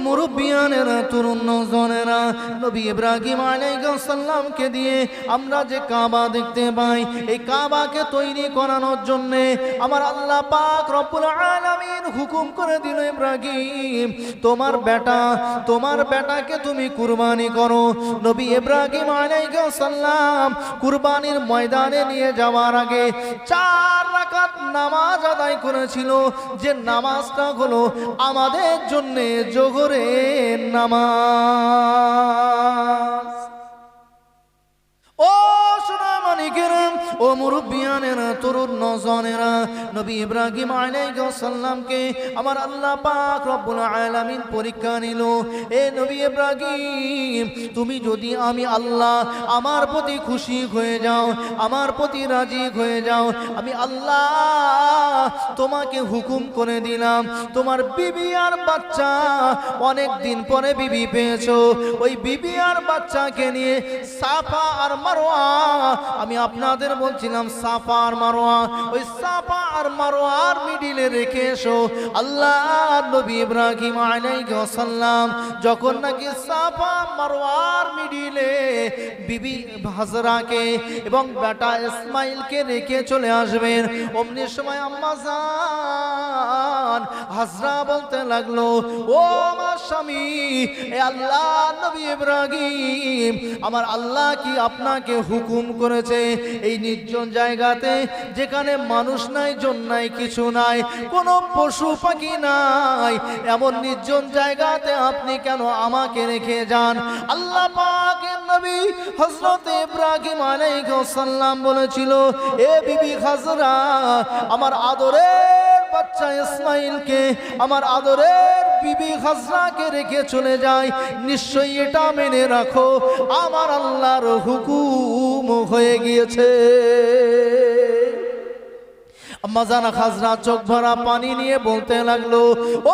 মুরব্বিয়ানেরা, তরুণ নওজওয়ানেরা, নবী ইব্রাহিম আলাইহিস সালামকে দিয়ে আমরা যে কাবা দেখতে পাই, এই কাবাকে তৈরি করানোর জন্য আমার আল্লাহ পাক রব্বুল আলামিন হুকুম করে দিল, ইব্রাহিম তোমার বেটাকে তুমি কুরবানি করো। নবী ইব্রাহিম আলাইহিস সালাম কুরবানির ময়দানে নিয়ে যাওয়ার আগে 4 রাকাত নামাজ আদায় করেছিল, যে নামাজটা হলো আমাদের জন্য যোহরের নামাজ। ও সোনামানিকেরা, ও মুরব্বিয়ানেরা, তরুণ নওজওয়ানেরা, নবী ইব্রাহিম আলাইহিস সালামকে আমার আল্লাহ পাক রব্বুল আলামিন পরীক্ষা নিল। এ নবী ইব্রাহিম, তুমি যদি আমি আল্লাহ আমার প্রতি খুশি হয়ে যাও, আমার প্রতি রাজি হয়ে যাও, আমি আল্লাহ তোমাকে হুকুম করে দিলাম, তোমার বিবি আর বাচ্চা, অনেক দিন পরে বিবি পেয়েছো, ওই বিবি আর বাচ্চাকে নিয়ে সাফা আর মারওয়া, আমি আপনাদের বলছিলাম সাফা আর মারওয়া, ওই সাফা আর মারওয়ার মিডিলে রেখে এসো। আল্লাহ নবী ইব্রাহিম আলাইহিস সালাম যখন নাকি সাফা মারওয়ার মিডিলে বিবি হাজরাকে এবং বেটা ইসমাইলকে রেখে চলে আসবেন, অমনি সময় আম্মা জান হাজরা বলতে লাগলো, ও আমার স্বামী, এ আল্লাহ নবী ইব্রাহিম, আমার আল্লাহ কি আপনাকে হুকুম করেছে এই নির্জন জায়গাতে, যেখানে মানুষ নাই, জন নাই, কিছু নাই, কোনো পশু পাখি নাই, এমন নির্জন জায়গাতে আপনি কেন আমাকে রেখে যান? আল্লাহ পাকের নবী হযরত ইব্রাহিম আলাইহিস সালাম বলেছিল, এ বিবি হাজরা, আমার আদরের বাচ্চা ইসমাইলকে আমার আদরের বিবি হাজরাকে রেখে চলে যায়, নিশ্চয়ই এটা মেনে রাখো, আমার আল্লাহর হুকুম হয়ে গিয়েছে। আম্মা জান হাজরা চোখ ভরা পানি নিয়ে বলতে লাগলো,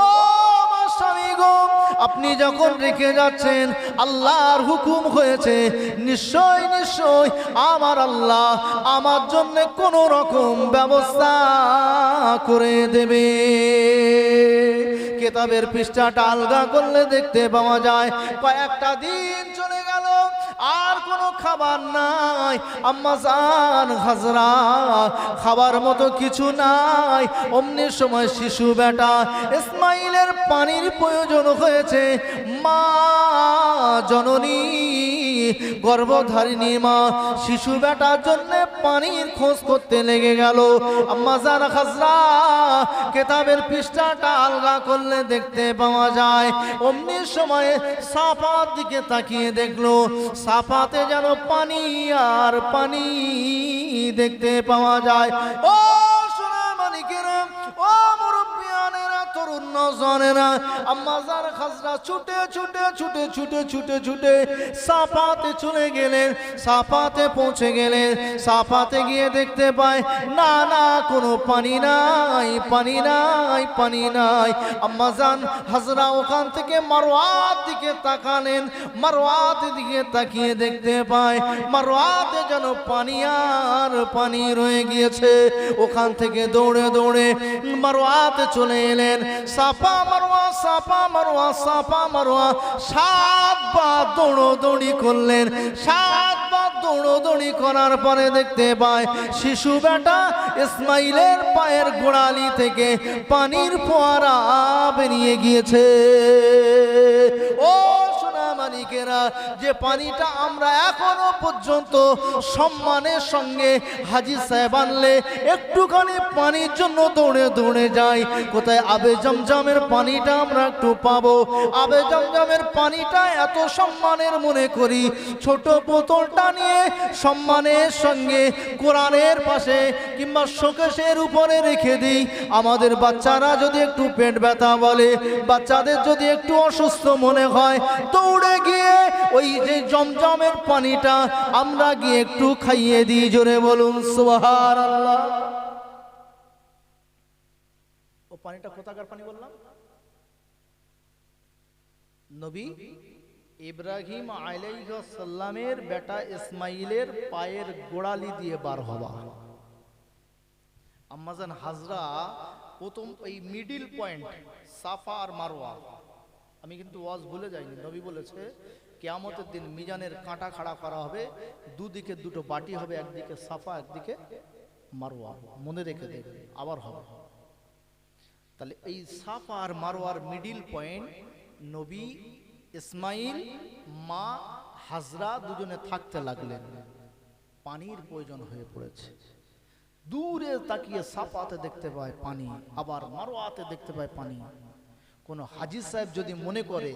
ও আমার স্বামী গো, আপনি যখন রেখে যাচ্ছেন, আল্লাহর হুকুম হয়েছে, নিশ্চয় নিশ্চয় আমার আল্লাহ আমার জন্য কোন রকম ব্যবস্থা করে দেবে। কিতাবের পৃষ্ঠাটা আলগা করলে দেখতে পাওয়া যায়, কয়েকটা দিন চলে গেল, আর কোনো খাবার নাই। আম্মা জান হাজরা, খাবার মতো কিছু নাই। অমনি সময় শিশু বেটা ইসমাইলের পানির প্রয়োজন হয়েছে। মা জননী, গর্ভধারিণী মা শিশু বেটার জন্য পানির খোঁজ করতে লেগে গেল। আম্মা জান হাজরা কিতাবের পৃষ্ঠাটা আলগা করলে দেখতে পাওয়া যায়, অমনি সময় সাফার দিকে তাকিয়ে দেখলো, সাফাতে যেন পানি আর পানি দেখতে পাওয়া যায়। ও সোনা মানিকেরা, ও মুরব্বিয়ানেরা, তরুণ নওজওয়ানেরা, আম্মা জান হাজরা ছুটে ছুটে ছুটে ছুটে ছুটে ছুটে সাফাতে চলে গেলেন। সাফাতে পৌঁছে গেলেন, সাফাতে গিয়ে দেখতে পায় না না, কোনো পানি নাই, পানি নাই, পানি নাই। আম্মা জান হাজরা ওখান থেকে মারওয়ার দিকে তাকালেন, মারওয়াতে দিকে তাকিয়ে দেখতে পায় মারওয়াতে যেন পানি আর পানি রয়ে গিয়েছে। ওখান থেকে দৌড়ে দৌড়ে মারওয়াতে চলে এলেন। সাফা মারওয়া, সাফা মারওয়া, সাফা মারওয়া 7 বার দৌড়দৌড়ি করলেন। 7 বার দৌড়দৌড়ি করার পরে দেখতে পায় শিশু বেটা ইসমাইলের পায়ের গোড়ালি থেকে পানির ফোয়ারা বেরিয়ে গিয়েছে। ও মানিকেরা, যে পানিটা আমরা এখনো পর্যন্ত সম্মানের সঙ্গে হাজী সাহেব আনলে একটুখানি পানির জন্য দৌড়ে দৌড়ে যাই, কোথায় আবে জমজমের পানিটা আমরা একটু পাবো। আবে জমজমের পানিটা এত সম্মানের মনে করি, ছোট বোতলটা নিয়ে সম্মানের সঙ্গে কোরআনের পাশে কিংবা শোকেসের উপরে রেখে দিই। আমাদের বাচ্চারা যদি একটু পেট ব্যথা বলে, বাচ্চাদের যদি একটু অসুস্থ মনে হয়, দৌড়ে গিয়ে ওই যে জমজমের পানিটা আমরা গিয়ে একটু খাইয়ে দিই। জোরে বলুন সুবহানাল্লাহ। ও পানিটা কোথাকার পানি বললাম? নবী ইব্রাহিম আলাইহিস সালামের বেটা ইসমাইলের পায়ের গোড়ালি দিয়ে বার হওয়া। আম্মা জান হাজরা প্রথম ওই মিডিল পয়েন্ট সাফা আর মারওয়া, আমি কিন্তু ওয়াজ ভুলে যাইনি, নবী বলেছে কিয়ামতের দিন মিজানের কাঁটা খাড়া করা হবে, দুদিকে দুটো বাটি হবে, একদিকে সাফা একদিকে মারওয়া, মনে রেখে দেখবে আবার হবে। তাহলে এই সাফা আর মারওয়ার মিডিল পয়েন্ট নবী ইসমাইল মা হাজরা দুজনে থাকতে লাগলেন, পানির প্রয়োজন হয়ে পড়েছে। দূরে তাকিয়ে সাফাতে দেখতে পায় পানি, আবার মারওয়াতে দেখতে পায় পানি। কোন হাজী সাহেব যদি মনে করে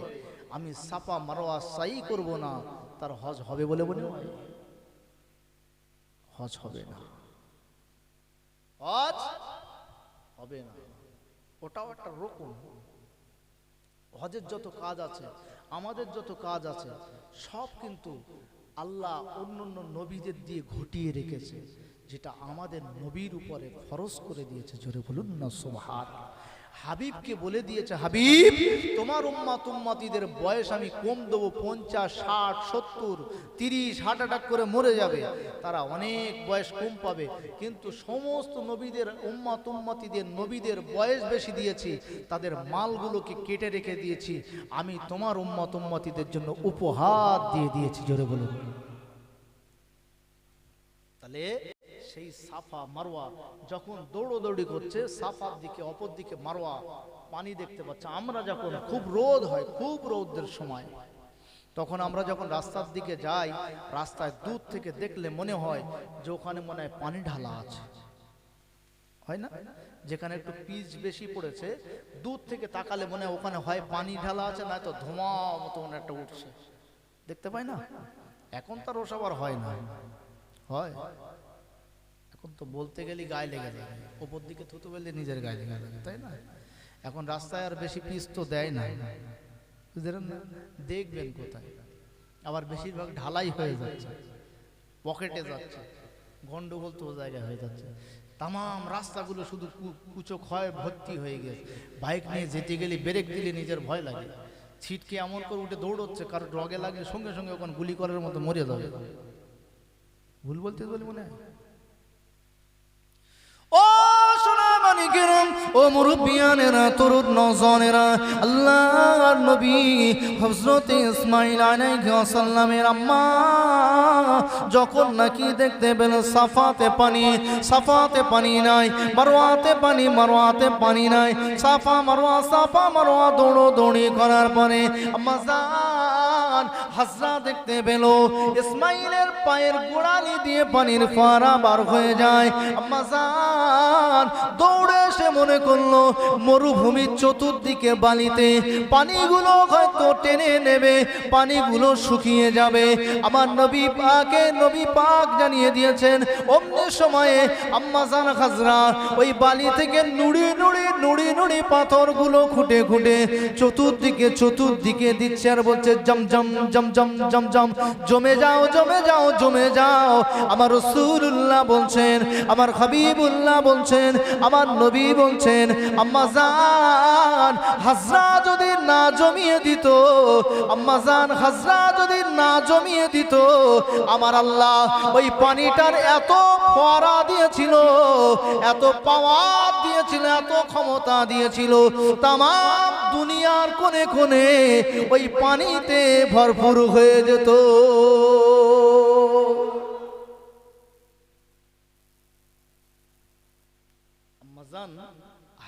আমি সাফা মারওয়া সাই করব না, তার হজ হবে বলে মনে হয়? হজ হবে না, হজ হবে না। ওটাও একটা রকম। হজের যত কাজ আছে, আমাদের যত কাজ আছে, সব কিন্তু আল্লাহ অন্য নবীদের দিয়ে ঘটিয়ে রেখেছে, যেটা আমাদের নবীর উপরে ফরজ করে দিয়েছে। জোরে বলুন না সুবহানাল্লাহ। হাবিবকে বলে দিয়েছে, হাবিব তোমার উম্মত উম্মতিদের বয়স আমি কম দেবো, 50, 60, 70, 30 হার্ট অ্যাটাক করে মরে যাবে, তারা অনেক বয়স কম পাবে। কিন্তু সমস্ত নবীদের উম্মত উম্মতিদের নবীদের বয়স বেশি দিয়েছি, তাদের মালগুলোকে কেটে রেখে দিয়েছি, আমি তোমার উম্মত উম্মতিদের জন্য উপহার দিয়ে দিয়েছি। জোরে বলুন। তাহলে সেই সাফা মারওয়া যখন দৌড়দৌড়ি করছে, সাফার দিকে অপর দিকে মারওয়া পানি দেখতে পাচ্ছে। আমরা যখন খুব রোদ হয়, খুব রোদের সময়, তখন আমরা যখন রাস্তার দিকে যাই, রাস্তায় দূর থেকে দেখলে মনে হয় যে ওখানে মনে হয় পানি ঢালা আছে, হয় না? যেখানে একটু পিচ বেশি পড়েছে, দূর থেকে তাকালে মনে হয় ওখানে হয় পানি ঢালা আছে, না তো ধোঁয়া মতো মনে একটা উঠছে, দেখতে পাই না? এখন তার ওসব আর হয় না, হয় এখন তো বলতে গেলে গায়ে লেগে যায়, ওপর দিকে থুতু বললে নিজের গায়ে লেগে যায়, তাই না? এখন রাস্তায় আর বেশি পিচ তো দেয় না, বুঝলেন না? দেখবেন কোথায় আবার বেশিরভাগ ঢালাই হয়ে যাচ্ছে, পকেটে যাচ্ছে, গন্ডগোল তো জায়গায় হয়ে যাচ্ছে। তামাম রাস্তাগুলো শুধু কুচো ক্ষয় ভর্তি হয়ে গেছে। বাইক নিয়ে যেতে গেলে ব্রেক দিলে নিজের ভয় লাগে, ছিটকে এমন করে উঠে দৌড়চ্ছে, কারো রগে লাগে সঙ্গে সঙ্গে ওখানে গুলি করার মতো মরে যাবে। ভুল বলতে বলি মনে হয়? ও সোনা মানিকেরা, ও মুরব্বিয়ানেরা, তরুণ নওজওয়ানেরা, আল্লাহর নবী হযরত ইসমাঈল আলাইহিস সালামের আম্মা যখন নাকি দেখতে পেল সাফাতে পানি নাই, মারওয়াতে পানি নাই, সাফা মারওয়া দৌড়ি করার পরে আম্মা জান হাজরা দেখতে পেল ইসমাঈলের পায়ের গোড়ালি দিয়ে পানির ফোয়ারা বার হয়ে যায়। আম্মা জান দৌড়ে এসে মনে করলো মরুভূমির চতুর্দিকে বালিতে পানিগুলো হয়তো টেনে নেবে, পানিগুলো শুকিয়ে যাবে। আমার নবী পাক জানিয়ে দিয়েছেন, অমনি সময়ে আম্মা জান হাজরা ওই বালি থেকে নুড়ি পাথরগুলো খুঁটে চতুর্দিকে দিচ্ছে আর বলছে জমজম জমে যাও। আমার রাসূলুল্লাহ বলছেন, আমার হাবিবুল্লাহ বলছেন, আমার নবী বলছেন, আম্মা জান হাজরা যদি না জমিয়ে দিত, আম্মা জান হাজরা যদি না জমিয়ে দিত, আমার আল্লাহ ওই পানিটার এত ফোয়ারা দিয়েছিল, এত পাওয়ার দিয়েছিল, এত ক্ষমতা দিয়েছিল, তামাম দুনিয়ার কোণে কোণে ওই পানিতে ভরপুর হয়ে যেত।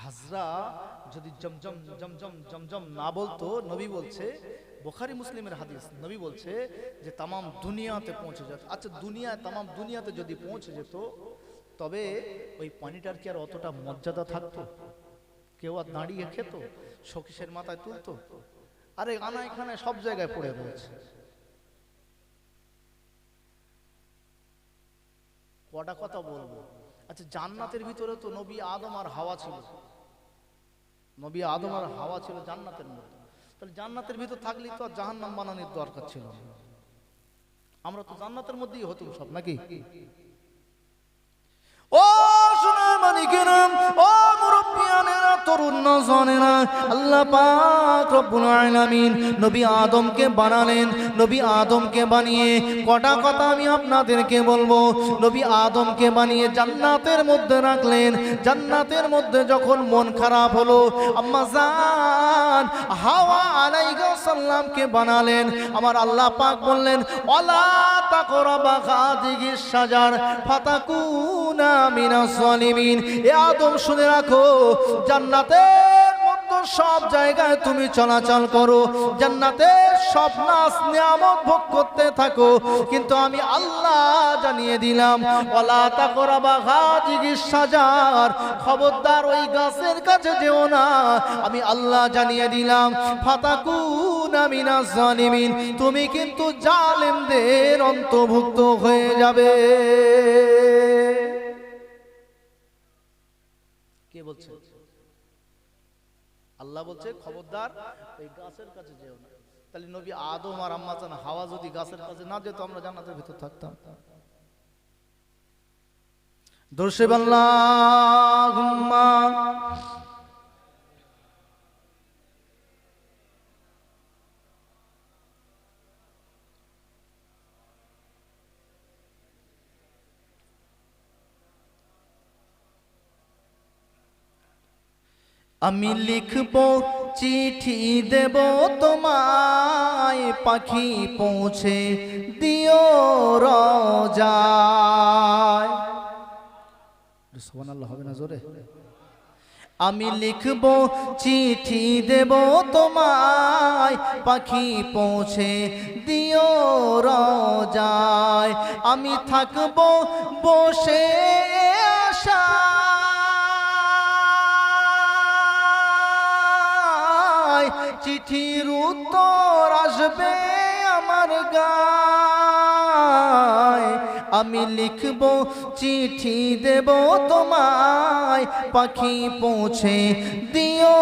হাজরা যদি জমজম না বলতো, নবী বলছে, বুখারী মুসলিমের হাদিস, নবী বলছে যে তামাম দুনিয়াতে পৌঁছে যেত। আচ্ছা তামাম দুনিয়াতে যদি পৌঁছে যেত, তবে ওই পানিটার কি আর অতটা মর্যাদা থাকতো? কেউ আর দাঁড়িয়ে খেত, শোকেশের মাথায় তুলতো? আরে আনায় খানায় সব জায়গায় পড়ে রয়েছে। কটা কথা বলবো। আচ্ছা জান্নাতের ভিতরে তো নবী আদম আর হাওয়া ছিল, জান্নাতের মধ্যে। তাহলে জান্নাতের ভিতর থাকলে তো আর জাহান্নাম বানানোর দরকার ছিল না, আমরা তো জান্নাতের মধ্যেই হতাম সব, নাকি? ও সোনার মানিকেরা, ও মুরব্বিয়ানেরা, তরুণ নওজওয়ানেরা, আল্লাহ পাক রব্বুল আলামিন নবী আদমকে বানালেন। নবী আদমকে বানিয়ে কটা কথা আমি আপনাদেরকে বলবো। নবী আদমকে বানিয়ে জান্নাতের মধ্যে রাখলেন। জান্নাতের মধ্যে যখন মন খারাপ হলো, আম্মা জান হাওয়া আলাইহিস সালামকে বানালেন। আমার আল্লাহ পাক বললেন, ওয়ালা তাকরাবা হাযিহিস শাজার ফাতাকুনা মিনাজ জালিমিন। এ আদম শুনে রাখো, জান্নাতের মধ্যে সব জায়গায় তুমি চলাচল করো, জান্নাতের সব নাজ নিয়ামত ভোগ করতে থাকো, কিন্তু আমি আল্লাহ জানিয়ে দিলাম, ওয়ালা তাকরাবা হাযিহিস শাজার, খবরদার ওই গাছের কাছে যেও না। আমি আল্লাহ জানিয়ে দিলাম, ফাতাকুনা মিনাজ জালিমিন, তুমি কিন্তু জালেমদের অন্তর্ভুক্ত হয়ে যাবে। কে বলছে? আল্লাহ বলছে, খবরদার ওই গাছের কাছে যেও না। তাহলে নবী আদম আর আম্মা জান হাওয়া যদি গাছের কাছে না যেত, আমরা জান্নাতের ভিতর থাকতাম। দর্শক আল্লাহুম্মা আমি লিখব চিঠি দেব তোমায়, পাখি পৌঁছে দিও রোজায়। সুবহানাল্লাহ হবে না জোরে? আমি লিখব চিঠি দেব তোমায়, পাখি পৌঁছে দিও রোজায়। আমি থাকব বসে আশা, চিঠির উত্তর আসবে আমার গায়। আমি লিখব চিঠি দেব তোমায়, পাখি পৌঁছে দিও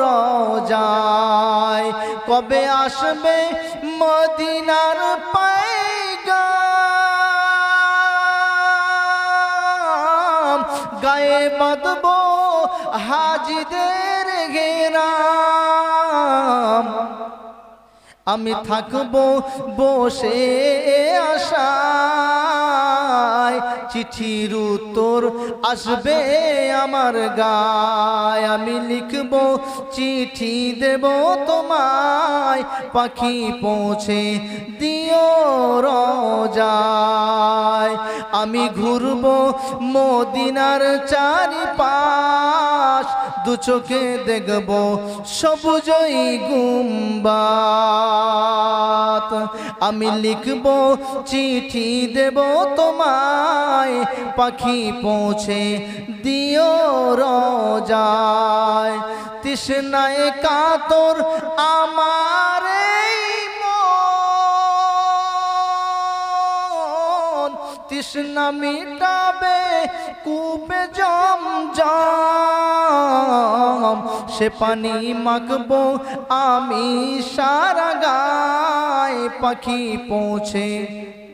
রোজায়। কবে আসবে মদিনার পায়গাম, গায়ে বাঁধব হাজিদের ঘেরাম। আমি থাকব বসে আশায়, চিঠির উত্তর আসবে আমার গায়। আমি লিখব চিঠি দেব তোমায়, পাখি পৌঁছে দিও রোজায়। আমি ঘুরব মদিনার চারিপাশ, দু চোখে দেখব সবুজই গুম্বাদ। আমি লিখব চিঠি দেব তোমায়, পাখি পৌঁছে দিও রোজায়। তৃষ্ণায় কাতর আমার এই মন, তৃষ্ণা মিটাবে কূপে জমজম। সে পানি মাখবো আমি সারা গায়, পাখি পৌঁছে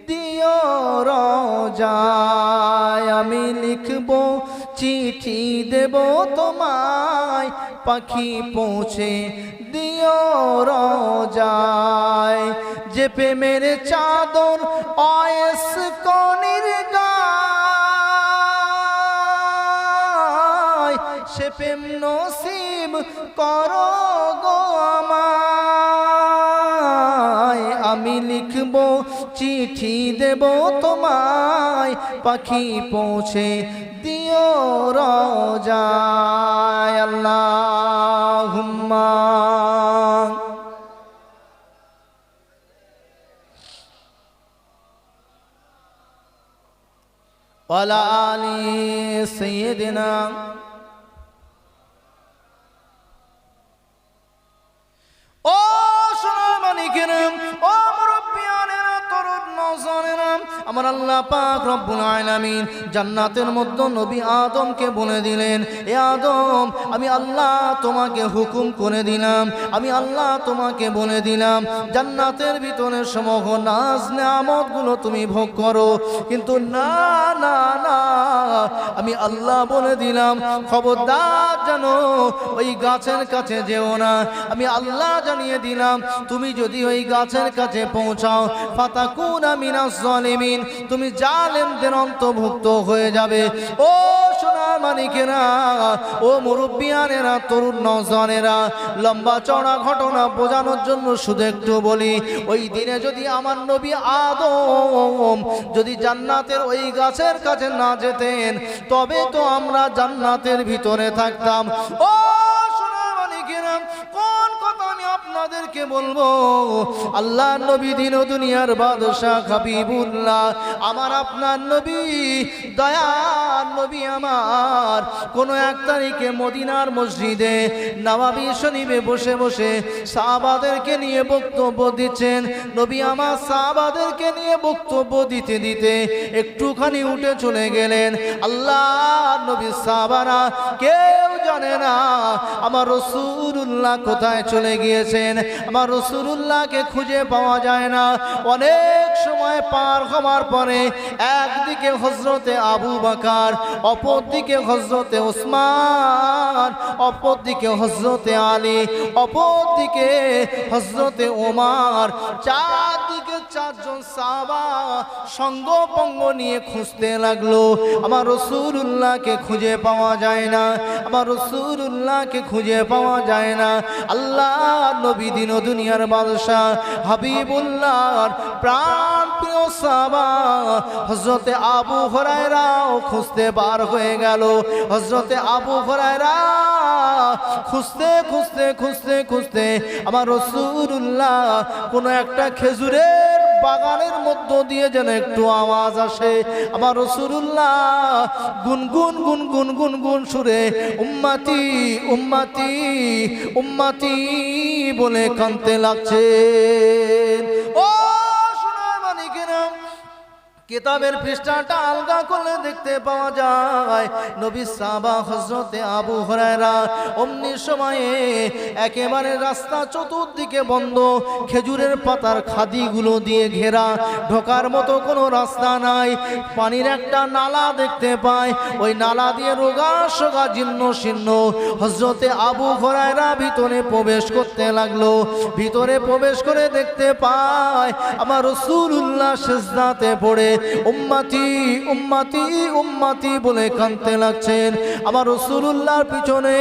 দিও রোজায়। আমি লিখব চিঠি দেব তোমায়, পাখি পৌঁছে দিও রোজায়। যে প্রেমের চাদর অয়েস কনির গায়, সে প্রেম নসিব করো গো আমায়। আমি লিখব চিঠি দেব তোমায়, পাখি পৌঁছে দিও রোজায়। আল্লাহুম্মা ওয়ালা আলি সাইয়্যিদিনা। ও সোনার মানিকেরা, ও মুরব্বিয়ানেরা, তরুণ নওজওয়ানেরা, আমার আল্লাহ পাক রব্বুল আলামিন জান্নাতের মধ্যে নবী আদমকে বলে দিলেন, এ আদম আমি আল্লাহ তোমাকে হুকুম করে দিলাম, আমি আল্লাহ তোমাকে বলে দিলাম জান্নাতের ভিতরে সমগ্র নাজ নেয়ামতগুলো তুমি ভোগ করো, কিন্তু না না না আমি আল্লাহ বলে দিলাম খবরদার জানো ওই গাছের কাছে যেও না। আমি আল্লাহ জানিয়ে দিলাম তুমি যদি ওই গাছের কাছে পৌঁছাও ফাতাকুনা মিনাজ জালিমিন, তুমি জালেমদের অন্তর্ভুক্ত হয়ে যাবে। ও সোনার মানিকেরা, ও মুরব্বিয়ানেরা, তরুণ নওজওয়ানেরা, লম্বা চড়া ঘটনা বোঝানোর জন্য শুধু একটু বলি, ওই দিনে যদি আমার নবী আদম যদি জান্নাতের ওই গাছের কাছে না যেতেন তবে তো আমরা জান্নাতের ভিতরে থাকতাম। ও সোনার মানিকেরা, কোন কথা আমি আপনাদেরকে বলবো, আল্লাহ নবী দিন ও দুনিয়ার বাদশাহ হাবিবুল্লাহ আমার আপনার নবী, দয়ার নবী আমার, কোন এক তারিখে মদিনার মসজিদে নববী শরীফে বসে বসে সাহাবাদেরকে নিয়ে বক্তব্য দিচ্ছেন। নবী আমার সাহাবাদেরকে নিয়ে বক্তব্য দিতে দিতে একটুখানি উঠে চলে গেলেন। আল্লাহ নবী সাহাবারা কেউ জানে না আমার রাসূলুল্লাহ কোথায় চলে গিয়েছেন, আমার রাসূলুল্লাহকে খুঁজে পাওয়া যায় না। অনেক সময় পার হওয়ার পরে একদিকে হযরতে আবু বকর, অপরদিকে হযরতে ওসমান, অপরদিকে হযরতে আলী, অপরদিকে হযরতে ওমর, চারদিকে চারজন সাহাবা সঙ্গপঙ্গ নিয়ে খুঁজতে লাগলো। আমার রাসূলুল্লাহকে খুঁজে পাওয়া যায় না, আমার রাসূলুল্লাহকে খুঁজে পাওয়া যায় না। আল্লাহ নবী দিন ও দুনিয়ার বাদশাহ হাবিবুল্লাহর প্রাণ প্রিয় সাহাবা হযরতে আবু হুরায়রাও খুঁজতে বার হয়ে গেল। হযরতে আবু হুরায়রা খুঁজতে খুঁজতে খুঁজতে খুঁজতে আমার রাসূলুল্লাহ কোন একটা খেজুরের বাগানের মধ্য দিয়ে যেন একটু আওয়াজ আসে, আমার রাসূলুল্লাহ গুনগুন গুনগুন গুনগুন সুরে উম্মতি উম্মতি উম্মতি বলে কাঁদতে লাগছে। ও সোনার মানিকেরা, কিতাবের পৃষ্ঠাটা আলগা করলে দেখতে পাওয়া যায় নবী সাহাবা হযরতে আবু হুরায়রা অমনি সময়ে একেবারে রাস্তা চতুর্দিকে বন্ধ, খেজুরের পাতার খাদিগুলো দিয়ে ঘেরা, ঢোকার মতো কোনো রাস্তা নাই। পানির একটা নালা দেখতে পায়, ওই নালা দিয়ে রোগা সোগা জীর্ণ শীর্ণ হযরতে আবু হুরায়রা ভিতরে প্রবেশ করতে লাগলো। ভিতরে প্রবেশ করে দেখতে পায় আমার রাসূলুল্লাহ সিজদাতে পড়ে উম্মতি উম্মতি উম্মতি বলে কাঁদতে লাগছেন। আমার রাসূলুল্লাহর পিছনে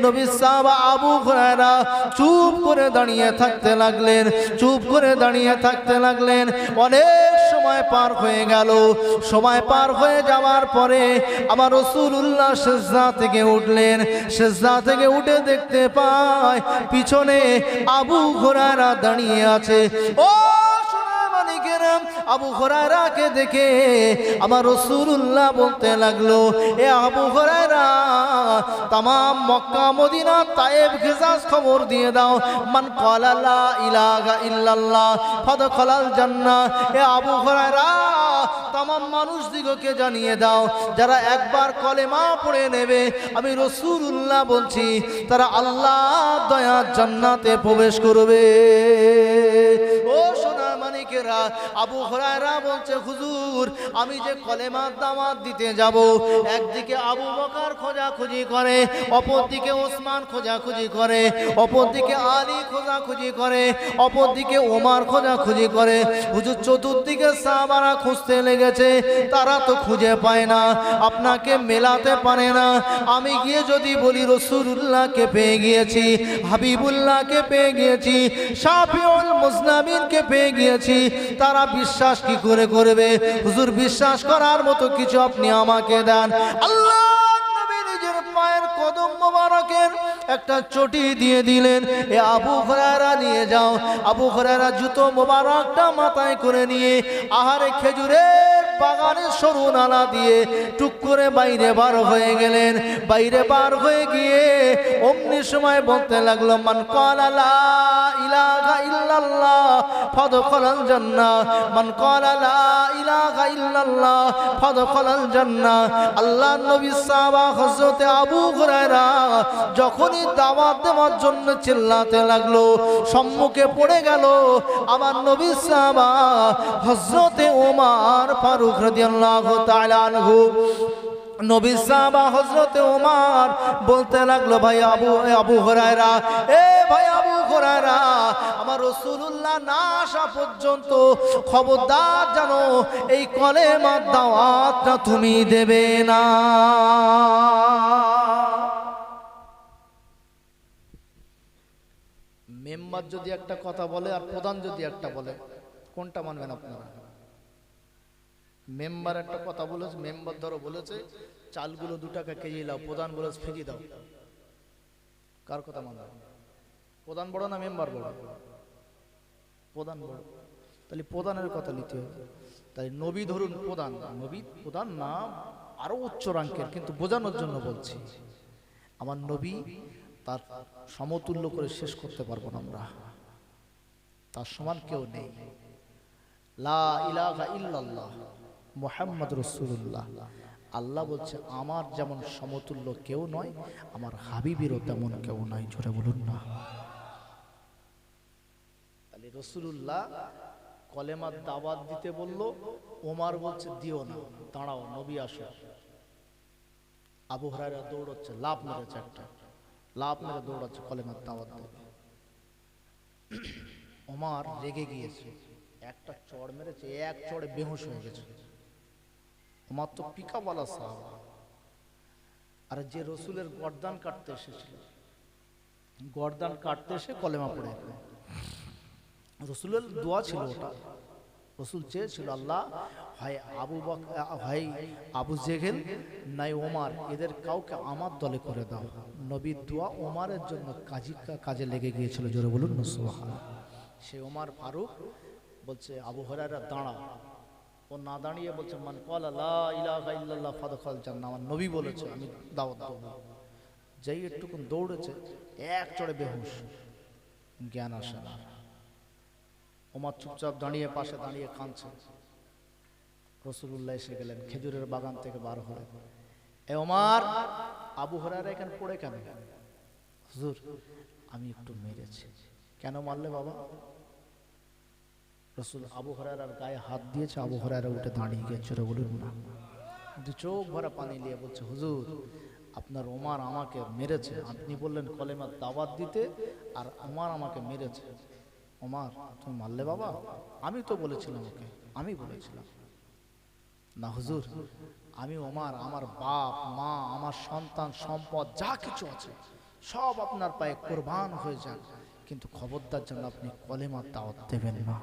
নবী সাহাবা আবু হুরায়রা চুপ করে দাঁড়িয়ে থাকতে লাগলেন, চুপ করে দাঁড়িয়ে থাকতে লাগলেন। অনেক সময় পার হয়ে গেল। সময় পার হয়ে যাওয়ার পরে আমার রাসূলুল্লাহ সিজদা থেকে উঠলেন। সিজদা থেকে উঠে দেখতে পায় পিছনে আবু হুরায়রা দাঁড়িয়ে আছে। ও আবু হুরায়রাকে দেখে আমার রাসূলুল্লাহ বলতে লাগলো, এ আবু হুরায়রা, तमाम মক্কা মদিনা তায়েব হিজাজ খবর দিয়ে দাও, মান ক্বালা লা ইলাহা ইল্লাল্লাহ ফাদখালাল জান্নাহ। এ আবু হুরায়রা, तमाम মানুষ দিগকে জানিয়ে দাও যারা একবার কলেমা পড়ে নেবে, আমি রাসূলুল্লাহ বলছি তারা আল্লাহর দয়া জান্নাতে প্রবেশ করবে। ও সোনা মানিকেরা, আবু হুরায়রা বলছে, হুজুর আমি যে কলেমার দাওয়াত দিতে যাব, একদিকে আবু বকর খোঁজাখুঁজি করে, অপরদিকে ওসমান খোঁজাখুঁজি করে, অপরদিকে আলী খোঁজাখুঁজি করে, অপরদিকে ওমর খোঁজাখুঁজি করে। হুজুর চতুর্দিকে সাহাবারা খুঁজতে লেগেছে, তারা তো খুঁজে পায় না, আপনাকে মেলাতে পারে না। আমি গিয়ে যদি বলি রাসূলুল্লাহকে পেয়ে গিয়েছি, হাবিবুল্লাহকে পেয়ে গিয়েছি, শাফিউল মুজনাবিনকে পেয়ে গিয়েছি, তারা বিশ্বাস কি করে করবে? হুজুর বিশ্বাস করার মতো কিছু আপনি আমাকে দেন। আল্লাহ নবী নিজের পায়ের কদম মোবারকের একটা চটি দিয়ে দিলেন, এ আবু হুরায়রা নিয়ে যাও। আবু হুরায়রা জুতো মোবারকটা মাথায় করে নিয়ে আহারে খেজুরের বাগানের সরু নালা দিয়ে টুক করে বাইরে বার হয়ে গেলেন। বাইরে বার হয়ে গিয়ে অমনি সময় বলতে লাগলো, মান ক্বালা লা ইলাহা ইল্লাল্লাহ ফাদখালাল জান্নাহ, মান ক্বালা লা ইলাহা ইল্লাল্লাহ ফাদখালাল জান্নাহ। আল্লাহর নবী সাহাবা হযরত আবু হুরায়রা যখনই দাওয়াত দেওয়ার জন্য চিল্লাতে লাগলো, সম্মুখে পড়ে গেল আমার নবী সাহাবা হযরত ওমর ফারুক রাদিয়াল্লাহু তাআলা আনহু। নবী সাহাবা হযরত ওমর বলতে লাগলো, ভাই আবু হুরায়রা, এ ভাই আবু হুরায়রা, আমার রাসূলুল্লাহ না আসা পর্যন্ত খবরদার জানো এই কলেমার দাওয়াতটা তুমি দেবে না। মেম্বার যদি একটা কথা বলে আর প্রধান যদি একটা বলে, কোনটা মানবেন আপনারা? মেম্বার একটা কথা বলেছে, মেম্বার ধরো বলেছে চালগুলো 2 টাকা কেজি দাও, প্রধান বলেছে ফেঁকি দাও, কার কথা মানবেন? প্রধান বড় না মেম্বার বড়? প্রধান বড়। তাহলে প্রধানের কথা নিতে হবে। তাই নবী ধরুন প্রধান, নবী প্রধান না, আরো উচ্চ রাঙ্কের, কিন্তু বোঝানোর জন্য বলছি আমার নবী তার সমতুল্য করে শেষ করতে পারবো না আমরা, তার সমান কেউ নেই। লা ইলাহা ইল্লাল্লাহ মুহাম্মদ রাসূলুল্লাহ। আল্লাহ বলছে আমার যেমন সমতুল্য কেউ নয়, আমার হাবিবেরও তেমন কেউ নাই। জোরে বলুন না। তাহলে রাসূলুল্লাহ কলেমার দাওয়াত দিতে বলল, ওমর বলছে দিও না, দাঁড়াও নবী আসো। আবু হুরায়রা দৌড়চ্ছে, লাফ মেরেছে, একটা লাফ মেরে দৌড়াচ্ছে কলেমার দাওয়াত দেবে। ওমর রেগে গিয়েছে, একটা চড় মেরেছে, এক চড়ে বেহুশ হয়ে গেছে। ওমর তো পিকাওয়ালা সাহাবা, আর যে রসুলের গর্দান কাটতে এসেছিল, গর্দান কাটতে এসে কলেমা পড়ে। রসুলের দোয়া ছিল ওটা, রসুল চেয়েছিল আল্লাহ হয় আবু জেহেল নাই ওমর, এদের কাউকে আমার দলে করে দাও। নবীর দোয়া ওমরের জন্য কাজে লেগে গিয়েছিল। জোরে বলুন না সুবহানাল্লাহ। সে ওমর ফারুক বলছে আবু হুরায়রা দাঁড়া, ও না দাঁড়িয়ে বলছে মান ক্বালা লা ইলাহা ইল্লাল্লাহ ফাদখাল জান্নাহ, আমার নবী বলেছে আমি দাওয়াত দেব। যেই একটুকুন দৌড়েছে, এক চড়ে বেহুশ, জ্ঞান আসে না। ওমর চুপচাপ দাঁড়িয়ে পাশে দাঁড়িয়ে কাঁদছে। রাসূলুল্লাহ এসে গেলেন, খেজুরের বাগান থেকে বার হলেন। এ ওমর, আবু হুরায়রা এখানে পড়ে কেন? হুজুর আমি একটু মেরেছি। কেন মারলে বাবা? রাসূল আবু হুরায়রার গায়ে হাত দিয়েছে, আবু হুরায়রা উঠে দাঁড়িয়ে গিয়ে চোরে বলুন না, চোখ ভরা পানি নিয়ে বলছে হুজুর আপনার ওমর আমাকে মেরেছে, আপনি বললেন কলেমার দাওয়াত দিতে, আর ওমর আমাকে মেরেছে। ওমর তুমি মারলে বাবা? আমি তো বলেছিলাম ওকে, আমি বলেছিলাম না হুজুর, আমি ওমর, আমার বাপ মা, আমার সন্তান সম্পদ যা কিছু আছে সব আপনার পায়ে কুরবান হয়ে যান, কিন্তু খবরদার যেন আপনি কলেমার দাওয়াত দেবেন না।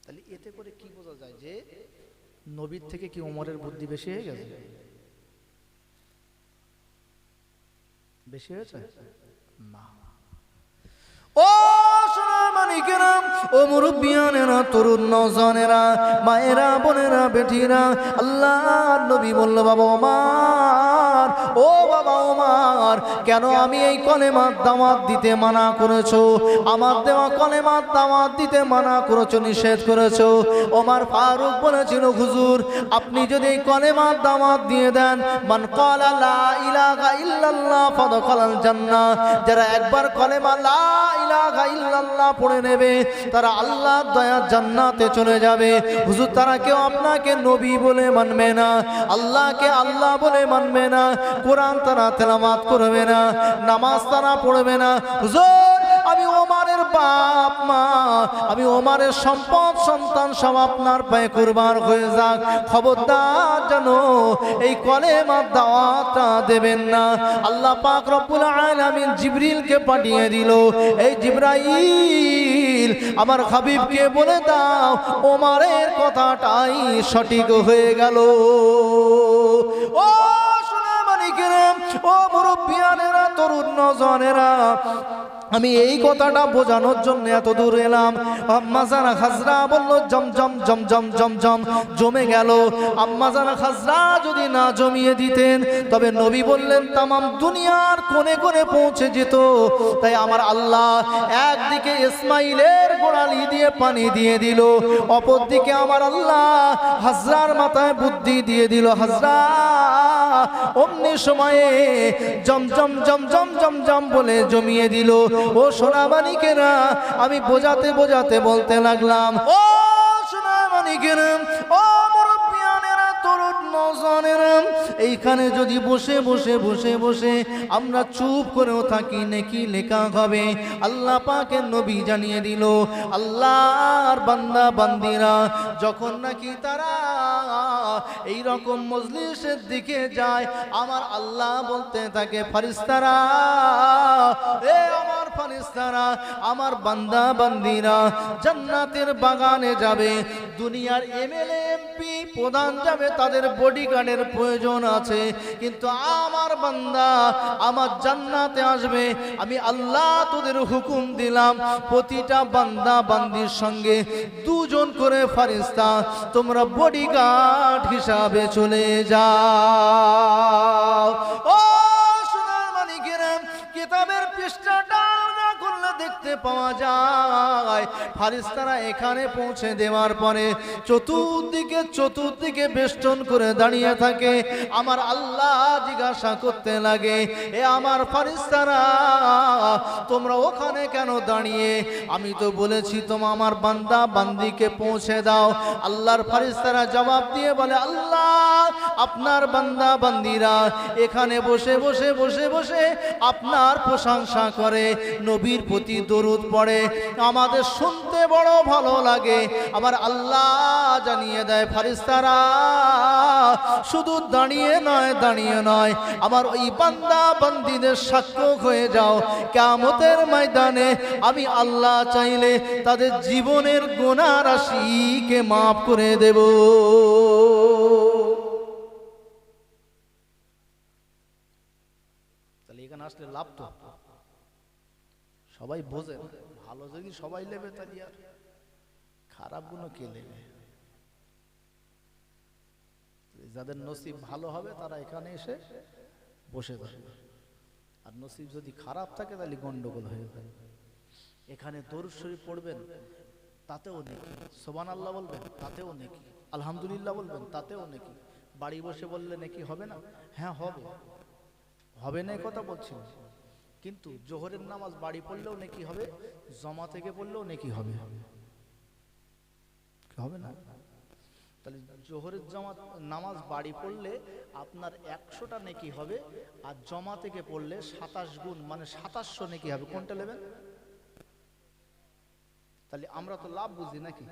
তাহলে এতে করে কি বোঝা যায় যে নবীর থেকে কি ওমরের বুদ্ধি বেশি হয়ে গেছে? বেশি হয়েছে না। ও সোনার মানিকেরা, ও মুরব্বিয়ানেরা, তরুণ নওজওয়ানেরা, মায়েরা, বোনেরা, বেটিরা, আল্লাহর নবী বলল বাবা ওমর, ও বাবা ওমর, কেন আমি এই কলেমার দাওয়াত দিতে মানা করেছো? আমার দেওয়া কলেমার দাওয়াত দিতে মানা করেছো, নিষেধ করেছো। ওমর ফারুক বলেছিল হুজুর আপনি যদি এই কলেমার দাওয়াত দিয়ে দেন, মান ক্বালা লা ইলাহা ইল্লাল্লাহ ফাদখালাল জান্নাহ, যারা একবার কলেমা লা ইলাহা ইল্লাল্লাহ পড়ে নেবে তারা আল্লাহর দয়ার জান্নাতে চলে যাবে। হুজুর তারা কেউ আপনাকে নবী বলে মানবে না, আল্লাহকে আল্লাহ বলে মানবে না, কোরআন তারা তেলাওয়াত করবে না, নামাজ তারা পড়বে না। হুজুর আমি ওমরের বাপ মা, আমি ওমরের সম্পদ সন্তান সব আপনার পায়ে কুরবান হয়ে যাক, খবরদার যেন এই কলেমার দাওয়াতটা দেবেন না। আল্লাহ পাক রব্বুল আলামিন জিবরিলকে পাঠিয়ে দিল, এই জিবরাইল আমার হাবিবকে বলে দাও ওমরের কথাটাই সঠিক হয়ে গেল। ও সোনা মানিকেরা, ও মুরব্বিয়ানেরা, তরুণ নওজওয়ানেরা, আমি এই কথাটা বোঝানোর জন্য এত দূর এলাম। আম্মা জানা খাজরা বলল জমজম জমজম জমজম জমে গেল। আম্মা জানা খাজরা যদি না জমিয়ে দিতেন তবে নবী বললেন তামাম দুনিয়ার কোণে কোণে পৌঁছে যেত। তাই আমার আল্লাহ একদিকে ইসমাইলের গোড়ালি দিয়ে পানি দিয়ে দিল, অপরদিকে আমার আল্লাহ হাজরার মাথায় বুদ্ধি দিয়ে দিল। হাজরা অমনি সময়ে জমজম জমজম জমজম বলে জমিয়ে দিল। ও সোনামানিকেরা, আমি বোঝাতে বোঝাতে বলতে লাগলাম, ও সোনামানিকেরা, ও মুরব্বিয়ানেরা, তরুণ নওজওয়ানেরা, এইখানে যদি বসে বসে বসে বসে আমরা চুপ করেও থাকি নেকি লেখা হবে। আল্লাহ পাকের নবী জানিয়ে দিল, আল্লাহর বান্দা বান্দিরা যখন নাকি তারা এই রকম মজলিসের দিকে যায়, আমার আল্লাহ বলতে থাকে ফারিস্তারা, এ আমার ফারিস্তারা, আমার বান্দা বান্দিরা জান্নাতের বাগানে যাবে। দুনিয়ার এমএলএ এমপি প্রধান যাবে, তাদের বডিগার্ডের প্রয়োজন আছে, কিন্তু আমার বান্দা আমার জান্নাতে আসবে। আমি আল্লাহ তোদের হুকুম দিলাম, প্রতিটা বান্দা বান্দির সঙ্গে দুজন করে ফারিস্তা তোমরা বডিগার্ড হিসাবে চলে যাও। ও সোনার মানিকেরা, কিতাবের পৃষ্ঠাটা খুললে দেখতে পাওয়া যায় ফারিস্তারা এখানে পৌঁছে দেওয়ার পরে চতুর্দিকে বেষ্টন করে দাঁড়িয়ে থাকে। আমার আল্লাহ জিজ্ঞাসা করতে লাগে, এ আমার ফারিস্তারা, তোমরা ওখানে কেন দাঁড়িয়ে? আমি তো বলেছি তোমরা আমার বান্দা বান্দিকে পৌঁছে দাও। আল্লাহর ফারিস্তারা জবাব দিয়ে বলে, আল্লাহ আপনার বান্দা বান্দিরা এখানে বসে বসে বসে বসে আপনার প্রশংসা করে, নবীর প্রতি দরুদ পড়ে, আমাদের শুনতে বড় ভালো লাগে। আবার আল্লাহ জানিয়ে দেয়, ফারিস্তারা শুধু দাঁড়িয়ে নয়, আমার ওই বান্দা বান্দিদের সাক্ষ্য হয়ে যাও। কিয়ামতের ময়দানে আমি আল্লাহ চাইলে তাদের জীবনের গুনাহ রাশিকে মাফ করে দেব। তাহলে এখানে আসলে লাভ তো সবাই বোঝে, ভালো যদি সবাই নেবে তাহলে আর খারাপ গুলো কে নেবে? যাদের নসিব ভালো হবে তারা এখানে এসে বসে থাকবে, আর নসিব যদি খারাপ থাকে তাহলে গন্ডগোল হয়ে যাবে। এখানে দরুদ শরীফ পড়বেন, তাতেও নেকি। সুবহানাল্লাহ বলবেন, তাতেও নেকি। আলহামদুলিল্লাহ বলবেন, তাতেও নেকি। বাড়ি বসে বললে নেকি হবে না? হ্যাঁ হবে না, কথা বলছি। কিন্তু জোহরের নামাজ বাড়ি পড়লেও নেকি হবে, জমা থেকে পড়লেও নেকি হবে, হবে না? তাহলে জোহরের নামাজ বাড়ি পড়লে আপনার 100টা নেকি হবে, আর জমা থেকে পড়লে 27 গুণ মানে 2700 নেকি হবে। কোনটা নেবেন? তাহলে আমরা তো লাভ বুঝি নাকি?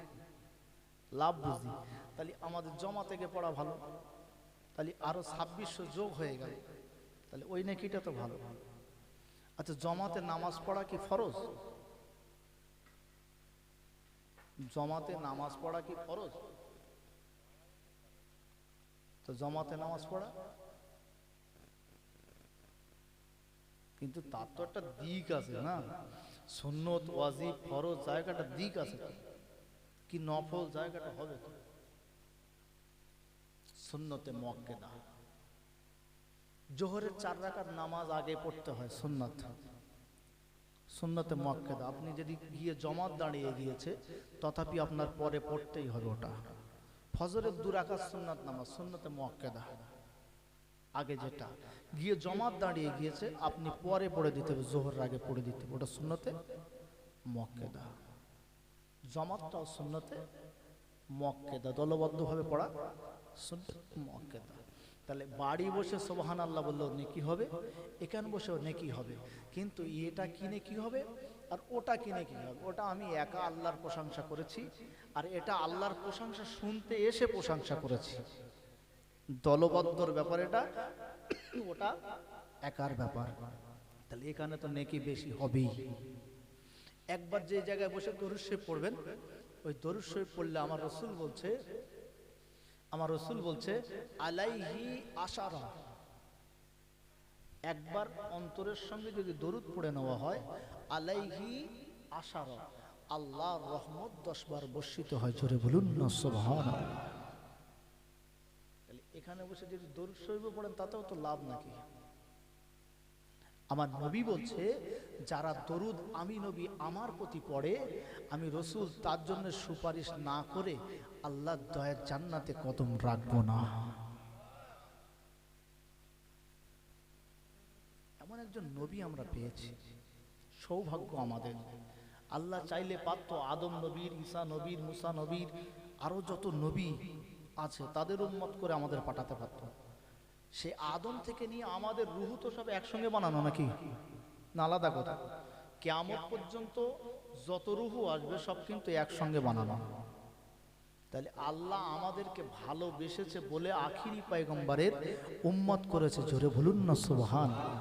লাভ বুঝি। তাহলে আমাদের জমা থেকে পড়া ভালো, তাহলে আরো 2600 যোগ হয়ে গেল, তাহলে ওই নেকিটা তো ভালো। আচ্ছা, জমাতে নামাজ পড়া কি ফরজ? জমাতে নামাজ পড়া কি ফরজ? তো জমাতে নামাজ পড়া, কিন্তু তার তো একটা দিক আছে না, সুন্নত ওয়াজিব ফরজ জায়গাটা দিক আছে, কি নফল জায়গাটা হবে তো সুন্নতে মুআক্কাদা। জোহরের 4 রাকাত নামাজ আগে পড়তে হয় সুন্নতে মুআক্কাদা। আপনি যদি গিয়ে জমাত দাঁড়িয়ে গিয়েছে তথাপি আপনার পরে পড়তেই হবে ওটা। ফজরের 2 রাকাত সুন্নাত নামাজ সুন্নতে মুআক্কাদা, আগে যেটা গিয়ে জমাত দাঁড়িয়ে গিয়েছে আপনি পরে পড়ে দিতে হবে, জোহরের আগে পড়ে দিতে হবে, ওটা সুন্নতে মুআক্কাদা। জমাতটাও সুন্নতে মুআক্কাদা, দলবদ্ধভাবে পড়া সুন্নত মুআক্কাদা। তাহলে বাড়ি বসে সুবহানাল্লাহ বললেও নেকি হবে, এখানে বসেও নেকি হবে, কিন্তু এটা কিনে কি হবে আর ওটা কিনে কি হবে? ওটা আমি একা আল্লাহর প্রশংসা করেছি, আর এটা আল্লাহর প্রশংসা শুনতে এসে প্রশংসা করেছি। দলবদ্ধর ব্যাপার এটা, ওটা একার ব্যাপার। তাহলে এখানে তো নেকি বেশি হবেই। একবার যে জায়গায় বসে দরুদ শরীফ পড়বেন, ওই দরুদ শরীফ পড়লে আমার রাসূল বলছে আলাইহি আশারা, একবার অন্তরের সঙ্গে যদি দরুদ পড়ে নেওয়া হয়, আলাইহি আশারা, আল্লাহর রহমত 10 বার বর্ষিত হয়। জোরে বলুন না সুবহানাল্লাহ। তাহলে এখানে বসে যদি দরুদ শরীফ পড়েন তাতেও তো লাভ নাকি? আমার নবী বলছে, যারা দরুদ আমি নবী আমার প্রতি পড়ে, আমি রসুল তার জন্য সুপারিশ না করে আল্লাহর দয়ার জান্নাতে কদম রাখবো না। এমন একজন নবী আমরা পেয়েছি, সৌভাগ্য আমাদের। আল্লাহ চাইলে পারতো আদম নবীর, ঈসা নবীর, মুসা নবীর, আরো যত নবী আছে তাদের উম্মত করে আমাদের পাঠাতে পারতো। সে আদম থেকে নিয়ে আমাদের রুহু তো সব একসঙ্গে বানানো নাকি? না, আলাদা কথা। কিয়ামত পর্যন্ত যত রুহু আসবে সব কিন্তু একসঙ্গে বানানো। তাহলে আল্লাহ আমাদেরকে ভালোবেসেছে বলে আখিরি পয়গম্বরের উম্মত করেছে। জোরে বলুন না সুবহানাল্লাহ।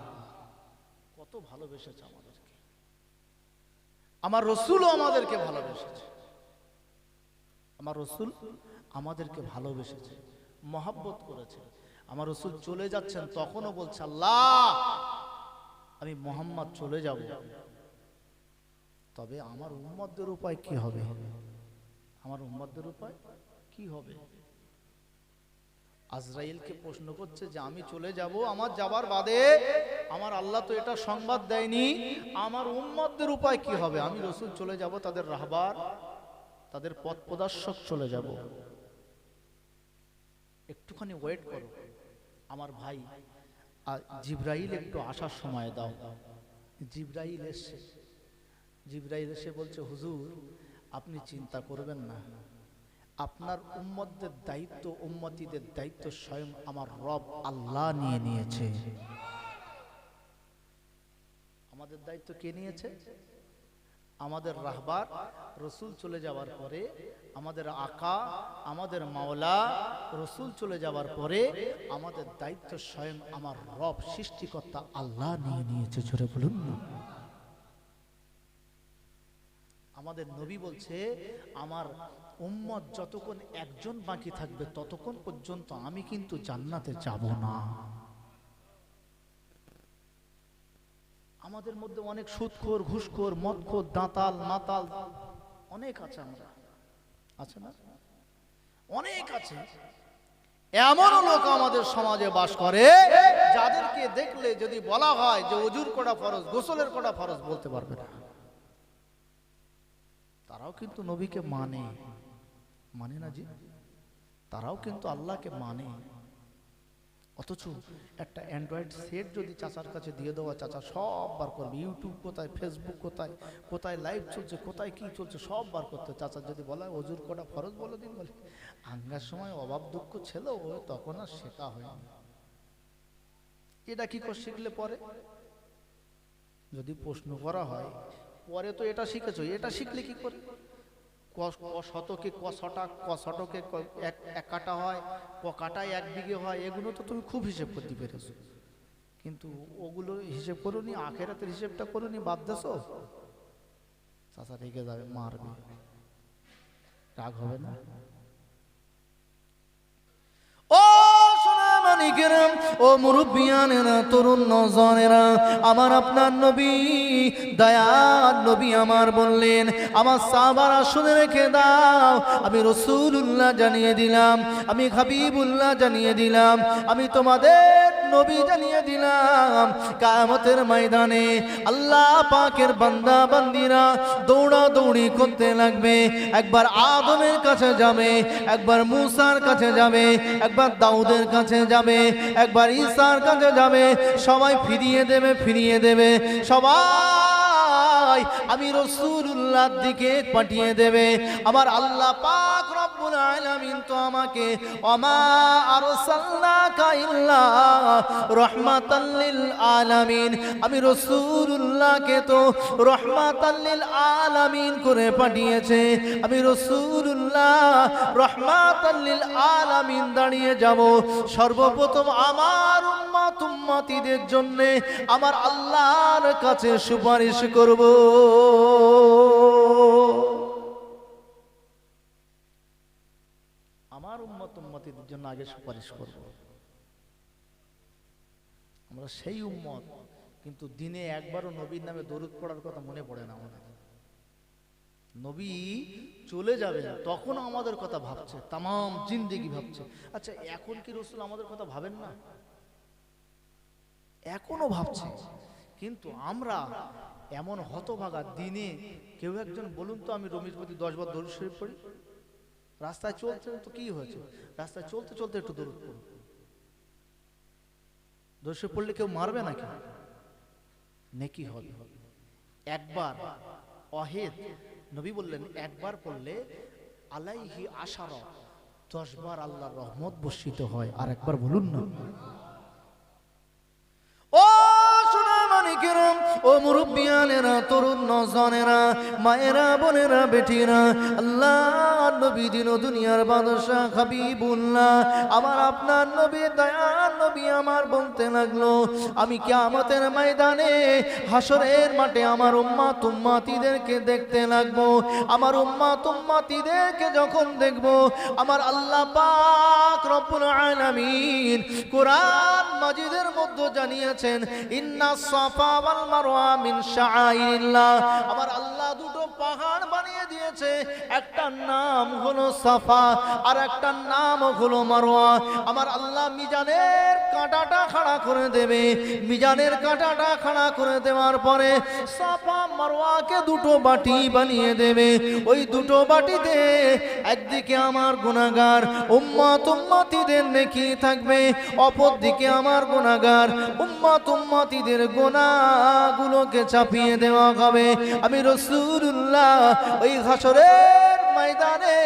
কত ভালোবেসেছে আমাদেরকে। আমার রসুলও আমাদেরকে ভালোবেসেছে। আমার রসুল আমাদেরকে ভালোবেসেছে, মহব্বত করেছে। আমার রসুল চলে যাচ্ছেন তখনও বলছে, আল্লাহ আমি মুহাম্মদ চলে যাব, তবে আমার উম্মতদের উপায় কি হবে? আমার উম্মতদের উপায় কি হবে? আজরাইলকে প্রশ্ন করছে যে আমি চলে যাব, আমার যাবার বাদে আমার আল্লাহ তো এটা সংবাদ দেয়নি, আমার উম্মতদের উপায় কি হবে? আমি রসুল চলে যাব, তাদের রাহবার, তাদের পথ প্রদর্শক চলে যাব। একটুখানি ওয়েট করো আমার ভাই, জিবরাইল একটু আসার সময় দাও। জিবরাইল এসে বলছে, হুজুর আপনি চিন্তা করবেন না, আপনার উম্মতদের দায়িত্ব, উম্মতীদের দায়িত্ব স্বয়ং আমার রব আল্লাহ নিয়ে নিয়েছে। আমাদের দায়িত্ব কে নিয়েছে? আমাদের রাহবার রসুল চলে যাওয়ার পরে, আমাদের আকা, আমাদের মাওলা রসুল চলে যাওয়ার পরে আমাদের দায়িত্ব স্বয়ং আমার রব সৃষ্টিকর্তা আল্লাহ নিয়ে নিয়েছে। জোরে বলুন না। আমাদের নবী বলছে, আমার উম্মত যতক্ষণ একজন বাকি থাকবে ততক্ষণ পর্যন্ত আমি কিন্তু জান্নাতে যাব না। আমাদের মধ্যে অনেক সুদখোর, ঘুষখোর, মদখোর, দাঁতাল, মাতাল অনেক আছে। আমরা আছে না? অনেক আছে। এমন লোক আমাদের সমাজে বাস করে যাদেরকে দেখলে যদি বলা হয় যে ওযুর করা ফরজ, গোসলের করা ফরজ, বলতে পারবে না। তারাও কিন্তু নবীকে মানে না জি, তারাও কিন্তু আল্লাহকে মানে। অথচ একটা অ্যান্ড্রয়েড সেট যদি চাচার কাছে দিয়ে দেওয়া, চাচা সব বার করবে। ইউটিউব কোথায়, ফেসবুক কোথায়, কোথায় লাইভ চলছে, কোথায় কি চলছে সব বার করতে। চাচা যদি বলা ওযুর করা ফরজ বলে দিন, বলে আঙ্গার সময় অভাব দুঃখ ছিল, ও তখন আর শেখা হয়নি। এটা কি করে শিখলে পরে? যদি প্রশ্ন করা হয়, পরে তো এটা শিখেছো, এটা শিখলে কি করে? ক শতকে ক শটা, ক শতকে এক কাটা হয়, ক কাটায় 1 বিঘে হয়, এগুলো তো তুমি খুব হিসেব করতে পেরেছো। কিন্তু ওগুলো হিসেব করোনি, আখেরাতের হিসেবটা করোনি, বাদ দেছো। চাচা রেগে যাবে, মারবে, রাগ হবে না? ও সোনামানিকেরা, ও মুরব্বিয়ানেরা, তরুণ নওজওয়ানেরা, আমার আপনার নবী, দয়ার নবী আমার বললেন, আমার সাহাবারা শুনে রেখে দাও, আমি রাসূলুল্লাহ জানিয়ে দিলাম, আমি হাবিবুল্লাহ জানিয়ে দিলাম, আমি তোমাদের নবী জানিয়ে দিলাম, কিয়ামতের ময়দানে আল্লাহ পাকের বান্দা বান্দিরা দৌড়াদৌড়ি করতে লাগবে। একবার আদমের কাছে যাবে, একবার মুসার কাছে যাবে, একবার দাউদের কাছে যাবে, একবার ঈসার কাছে যাবে, সবাই ফিরিয়ে দেবে সবাই আমি রাসূলুল্লাহর দিকে পাঠিয়ে দেবে। আমার আল্লাহ পাক রব্বুল আলামিন তো আমাকে ওমা আরসালনাকা ইল্লা রাহমাতাল লিল আলামিন, আমি রাসূলুল্লাহকে তো রাহমাতাল লিল আলামিন করে পাঠিয়েছে। আমি রাসূলুল্লাহ রাহমাতাল লিল আলামিন দাঁড়িয়ে যাব সর্বপ্রথম আমার উম্মতীদের জন্য আমার আল্লাহর কাছে সুপারিশ করব। আমার উম্মতীদের জন্য আগে সুপারিশ করব। আমরা সেই উম্মত, কিন্তু দিনে একবারও নবীর নামে দরুদ পড়ার কথা মনে পড়ে না আমাদের। নবী চলে যাবে তখন আমাদের কথা ভাবছে, তামাম জিন্দেগি ভাবছে। আচ্ছা, এখন কি রাসূল আমাদের কথা ভাবেন না? এখনো ভাবছে। কিন্তু আমরা এমন হতভাগা, দিনে কেউ একজন বলুন তো, আমি রমির প্রতি 10 বার দরুদ শরীফ পড়ি। রাস্তায় চলতে তো কি হয়েছে, রাস্তায় চলতে চলতে একটু দরুদ পড়ি। দরুদ শরীফ পড়লে কেউ মারবে নাকি? নেকি হবে। একবার ওয়াহিদ নবী বললেন, একবার পড়লে আলাইহি আশারা, 10 বার আল্লাহর রহমত বর্ষিত হয়। আর একবার বলুন না। ও সোনামানিকেরা, ও মুরব্বিয়ানেরা, তরুণ নওজওয়ানেরা, মায়েরা, বোনেরা, বেটিরা, আল্লাহর নবী দিন ও দুনিয়ার বাদশা হাবিবুল্লাহ, আমার আপনার নবী, দয়ার নবী আমার বলতে লাগলো, আমি কিয়ামতের ময়দানে হাসরের মাঠে আমার উম্মত উম্মতিদেরকে দেখতে লাগবো। আমার উম্মত উম্মতিদেরকে যখন দেখবো, আমার আল্লাহ পাক রব্বুল আলামিন কোরআন মাজিদের মধ্যে জানিয়েছেন, ইন্না সাফা ওয়াল মারওয়া মিন শাআইরিল্লাহ। আমার আল্লাহ দুটো পাহাড় বানিয়ে দিয়েছে, একটার নাম হলো সাফা আর একটার নাম হলো মারওয়া। আমার আল্লাহ মিজানের কাঁটাটা খাড়া করে দেবে, মিজানের কাঁটাটা খাড়া করে দেওয়ার পরে সাফা মারওয়াকে দুটো বাটি বানিয়ে দেবে। ওই দুটো বাটিতে একদিকে আমার গুনাহগার উম্মত উম্মতিদের নেকি থাকবে, অপর দিকে আমার গুনাহগার উম্মত উম্মতিদের গুনাহগুলোকে চাপিয়ে দেওয়া হবে। আমি রাসূলুল্লাহ ওই হাসরের ময়দানে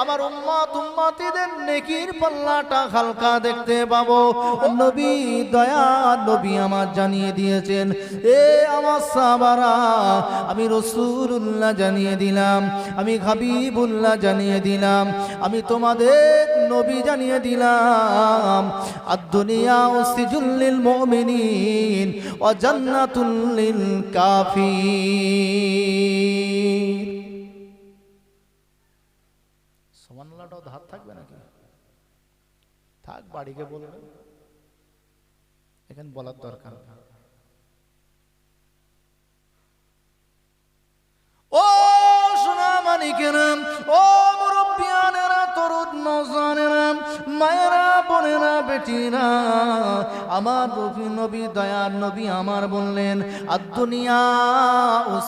আমার উম্মত উম্মতিদের নেকির পাল্লাটা হালকা দেখতে পাবো। নবী, দয়ার নবী আমার জানিয়ে দিয়েছেন, এ আমার সাহাবারা, আমি রাসূলুল্লাহ জানিয়ে দিলাম, আমি হাবিবুল্লাহ জানিয়ে দিলাম, আমি তোমাদের নবী জানিয়ে দিলাম, আদ-দুনিয়া সিজুল লিল মুমিনিন ওয়া জান্নাতুল লিল কাফির। সুবহানাল্লাহটাও ধার থাকবে নাকি? থাক, বাড়িকে বলবে, এখানে বলার দরকার না। ও সোনামানিকেরা, ও মুরব্বিয়ানেরা, তরুণ নওজওয়ানেরা, মায়েরা, বোনেরা, বেটিরা, আমার নবী, দয়ার নবী আমার বললেন, আদ-দুনিয়া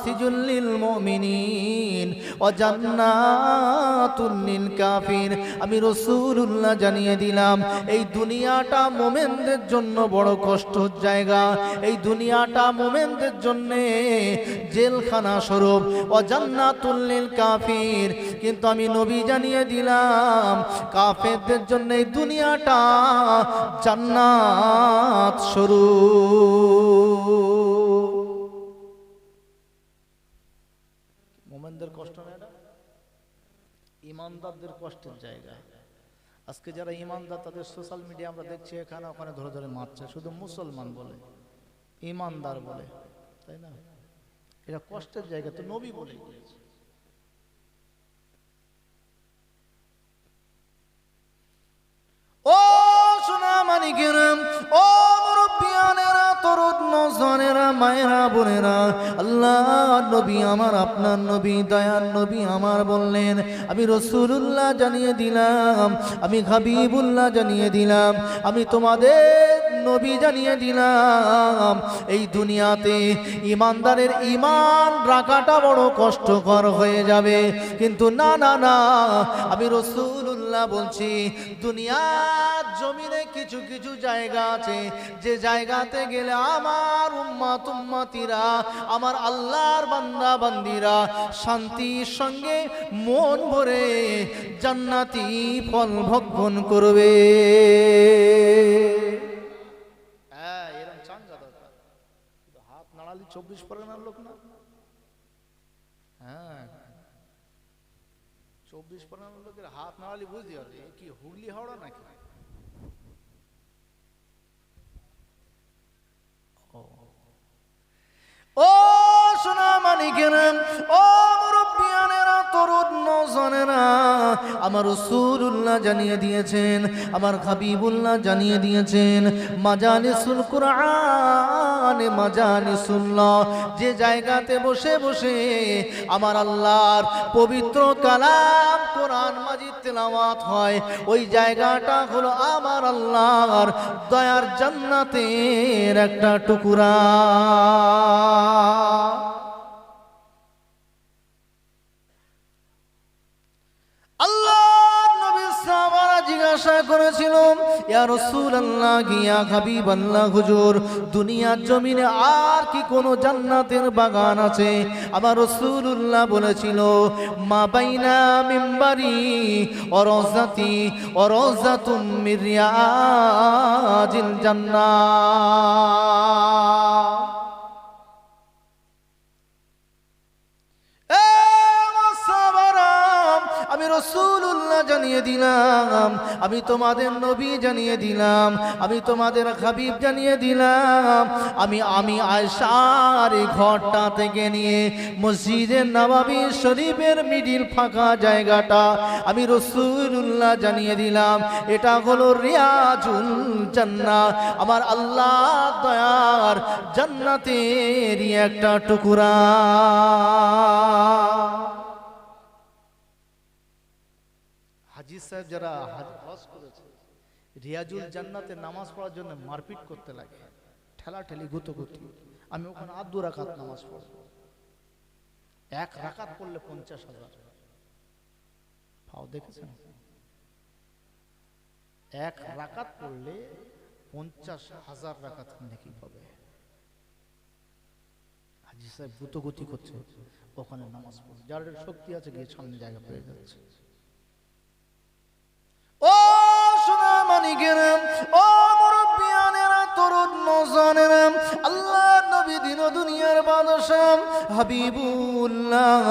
সিজুল লিল মুমিনিন ওয়া জান্নাতুল লিল কাফির। আমি রাসূলুল্লাহ জানিয়ে দিলাম, এই দুনিয়াটা মুমিনদের জন্য বড় কষ্টের জায়গা, এই দুনিয়াটা মুমিনদের জন্য জেলখানা স্বরূপ, ওয়া জান্নাতুল লিল কাফির। কিন্তু আমি নবী জানিয়ে দিলাম, কাফেরদের জন্য এই দুনিয়াটা জান্নাত স্বরূপ। মুমিনদের কষ্ট না, এটা ইমানদারদের কষ্টের জায়গা। আজকে যারা ইমানদার তাদের সোশ্যাল মিডিয়া আমরা দেখছি, এখানে ওখানে ধরে ধরে মারছে, শুধু মুসলমান বলে, ইমানদার বলে, তাই না? এটা কষ্টের জায়গা, তো নবী বলে গিয়েছে। ও সোনামানিকেরা, ও মুরব্বিয়ানেরা, তরুণ নওজওয়ানেরা, মায়েরা, বোনেরা, আল্লাহর নবী আমার আপনার নবী, দয়ার নবী আমার বললেন, আমি রাসূলুল্লাহ জানিয়ে দিলাম, আমি হাবিবুল্লাহ জানিয়ে দিলাম, আমি তোমাদের নবী জানিয়ে দিলাম, এই দুনিয়াতে ইমানদারের ইমান রাখাটা বড় কষ্টকর হয়ে যাবে। কিন্তু না না না, আমি রাসূলুল্লাহ বলছি, দুনিয়ার জমিনে কিছু কিছু জায়গা আছে, যে জায়গাতে গেলে আমার উম্মত উম্মতিরা, আমার আল্লাহর বান্দা বান্দিরা শান্তির সঙ্গে মন ভরে জান্নাতি ফল ভক্ষণ করবে। এরকম চাঙ্গা দরকার। হাত নাড়ালি 24 পরগনার লোক না? হ্যাঁ, 24 পরগনার লোকের হাত নাড়ালি বুঝতে হবে কি হুগলি হাওড়া নাকি। ও সোনামানিকেরা, ও মুরব্বিয়ানেরা, তরুণ নওজওয়ানেরা, আমার রাসূলুল্লাহ জানিয়ে দিয়েছেন, আমার হাবিবুল্লাহ জানিয়ে দিয়েছেন, মাজালিসুল কুরআন মাজালিসুল্লাহ, যে জায়গাতে বসে বসে আমার আল্লাহর পবিত্র কালাম কোরআন মাজিদ তেলাওয়াত হয়, ওই জায়গাটা হলো আমার আল্লাহর দয়ার জান্নাতের একটা টুকরা। জিজ্ঞাসা করেছিল, ইয়া রাসূলুল্লাহ, ইয়া হাবিবাল্লাহ, হুজুর দুনিয়ার জমিনে আর কি কোনো জান্নাতের বাগান আছে? আমার রাসূলুল্লাহ বলেছিল, মা বাইনা মিম্বারি ওয়া রাওজাতি ওয়া রাওজাতুম মির রিয়াজিল জান্নাহ। আমি রাসূলুল্লাহ জানিয়ে দিলাম, আমি তোমাদের নবী জানিয়ে দিলাম, আমি তোমাদের হাবিব জানিয়ে দিলাম, আমি আয়েশার এই ঘরটা থেকে নিয়ে মসজিদে নববী শরীফের মিডিল ফাঁকা জায়গাটা আমি রাসূলুল্লাহ জানিয়ে দিলাম, এটা হলো রিয়াজুল জান্নাহ, আমার আল্লাহ দয়ার জান্নাতেরই একটা টুকরা। হাজী সাহেব যারা হজ করেছে, রিয়াজুল জান্নাতে নামাজ পড়ার জন্য মারপিট করতে লাগে, ঠেলাঠেলি গুতোগুতি। আমি ওখানে 2 রাকাত নামাজ পড়ব, 1 রাকাত পড়লে 50,000 পাও। দেখেছেন, 1 রাকাত পড়লে 50,000 রাকাত নেকি পাবে। হাজী সাহেব গুতোগুতি করছে ওখানে নামাজ পড়ে, যার শক্তি আছে গিয়ে সামনে জায়গা পেয়ে যাচ্ছে। ও সোনা মানিকেরা, ও মুরব্বিয়ানেরা, তরুণ নওজওয়ানেরা, আল্লাহর নবী দিন ও দুনিয়ার বাদশাহ হাবিবুল্লাহ,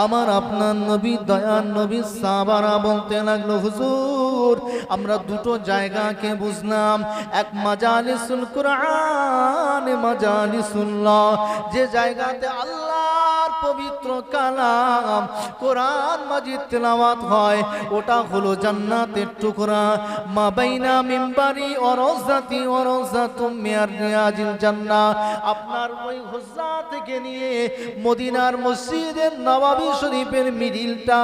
আমার আপনার নবী দয়ার নবী সাহাবারা বলতে লাগলো, হুজুর আমরা দুটো জায়গাকে বুঝলাম, এক মাজালিসুল কুরআন মাজালিসুল্লাহ, যে জায়গাতে আল্লাহর পবিত্র কালাম কোরআন মাজিদ তেলাওয়াত হয়, ওটা হলো জান্নাতের টুকরা। মা বাইনা মিম্বারি ওয়া রাওজাতি ওয়া রাওজাতুম মির রিয়াজিল জান্নাহ, আপনার ওই হুজরা থেকে নিয়ে মদিনার মসজিদের নববী শরীফের মিডিলটা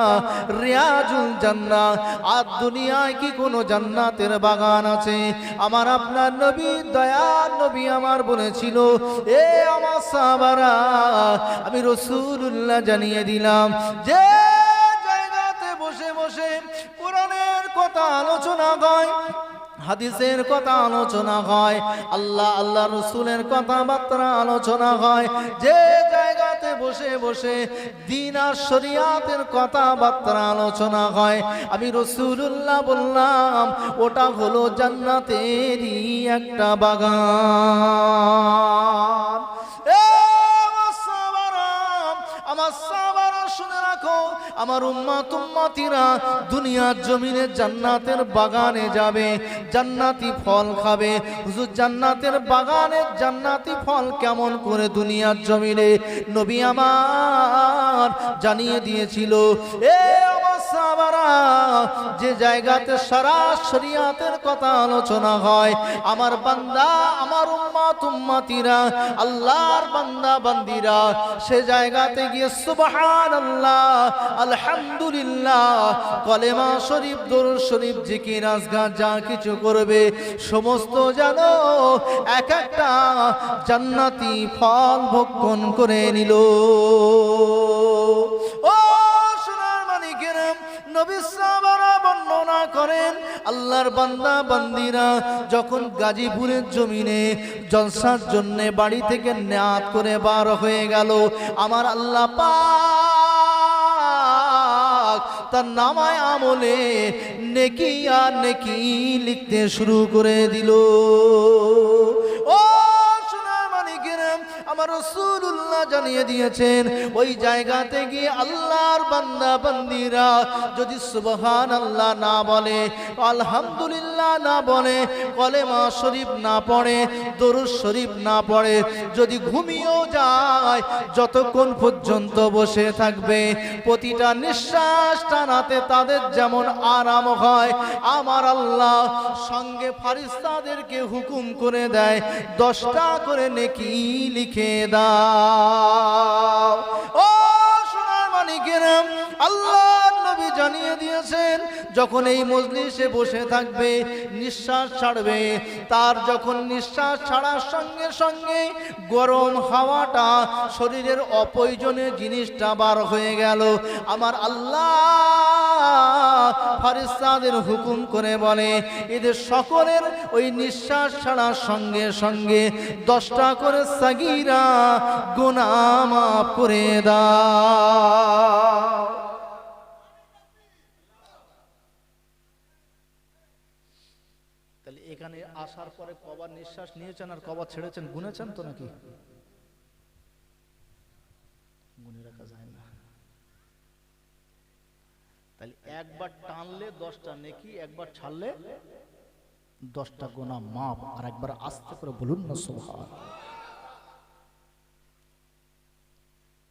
রিয়াজুল জান্নাহ। আর দুনিয়ায় কি কোনো জান্নাতের বাগান আছে? আমার আপনার নবী দয়ার নবী আমার বলেছিল, এ আমার সাহাবারা, আমি রাসূলুল্লাহ জানিয়ে দিলাম, যে জায়গাতে বসে বসে কোরআনের কথা আলোচনা হয়, হাদিসের কথা আলোচনা হয়, আল্লাহ রাসূলের কথাবার্তা আলোচনা হয়, যে জায়গাতে বসে বসে দ্বীন আর শরিয়াতের কথাবার্তা আলোচনা হয়, আমি রাসূলুল্লাহ বললাম ওটা হলো জান্নাতেরই একটা বাগান। আমার সাহাবারা শুনে রাখো, আমার উম্মত উম্মতিরা দুনিয়ার জমিনে জান্নাতের বাগানে যাবে, জান্নাতি ফল খাবে। হুজুর জান্নাতের বাগানে জান্নাতি ফল কেমন করে দুনিয়ার জমিনে? নবী আমার জানিয়ে দিয়েছিল, এ আমার সাহাবারা, যে জায়গাতে সারা শরিয়াতের কথা আলোচনা হয়, আমার বান্দা, আমার উম্মত উম্মতিরা, আল্লাহর বান্দা বান্দিরা সে জায়গাতে গিয়ে সুবহানাল্লাহ, আলহামদুলিল্লাহ, কলেমা শরীফ, দরুদ শরীফ, জিকির আজকার যা কিছু করবে সমস্ত যেন এক একটা জান্নাতি ফল ভক্ষণ করে নিল। ও সোনার মানিকেরা, নবী সাহাবারা বর্ণনা করেন, আল্লাহর বান্দা বান্দিরা যখন গাজীপুরের জমিনে জলসার জন্য বাড়ি থেকে নিয়াত করে বার হয়ে গেল, আমার আল্লাহ পাক তার নামায় আমলে নেকি আর নেকি লিখতে শুরু করে দিল। ও সোনার মানিকেরা, আমার রাসূলুল্লাহ জানিয়ে দিয়েছেন, ওই জায়গাতে গিয়ে আল্লাহর বান্দা বান্দিরা যদি সুবহানাল্লাহ না বলে, আলহামদুলিল্লাহ না বলে, কলেমা শরীফ না পড়ে, দরুদ শরীফ না পড়ে, যদি ঘুমিয়েও যায়, যতক্ষণ পর্যন্ত বসে থাকবে, প্রতিটা নিঃশ্বাস টানাতে তাদের যেমন আরাম হয়, আমার আল্লাহ সঙ্গে ফারিস্তাদেরকে হুকুম করে দেয় 10টা করে নেকি লিখে দাও। ও সোনার মানিকেরা, আল্লাহ নবী জানিয়ে দিয়েছেন, যখন এই মজলিসে বসে থাকবে, নিঃশ্বাস ছাড়বে, তার যখন নিঃশ্বাস ছাড়ার সঙ্গে সঙ্গে গরম হাওয়াটা শরীরের অপ্রয়োজনীয় জিনিসটা বার হয়ে গেল, আমার আল্লাহ ফারিস্তাদের হুকুম করে বলে, এদের সকলের ওই নিঃশ্বাস ছাড়ার সঙ্গে সঙ্গে 10টা করে সাগীরা গুনাহ মাফ করে দাও। তাহলে এখানে আসার পরে কবার নিঃশ্বাস নিয়েছেন আর কবার ছেড়েছেন গুনেছেন তো নাকি? গুনে রাখা যায় না। তাহলে একবার টানলে 10টা নেকি, একবার ছাড়লে 10টা গুনাহ মাফ। আর একবার আস্তে করে বলুন না সুবহান।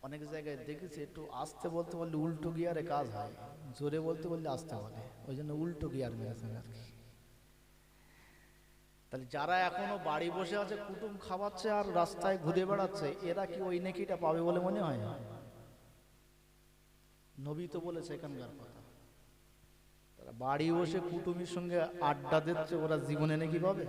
অনেক জায়গায় দেখেছি একটু আস্তে বলতে বললে উল্টো গিয়ারে কাজ হয়, জোরে বলতে বললে আস্তে বলে, ওই জন্য উল্টো গিয়ার মেরেছেন আর কি। তাহলে যারা এখনো বাড়ি বসে আছে, কুটুম খাওয়াচ্ছে আর রাস্তায় ঘুরে বেড়াচ্ছে, এরা কি ওই নেকিটা পাবে বলে মনে হয়? নবী তো বলেছে এখানকার কথা, তারা বাড়ি বসে কুটুমের সঙ্গে আড্ডা দিচ্ছে, ওরা জীবনে নেকি পাবে?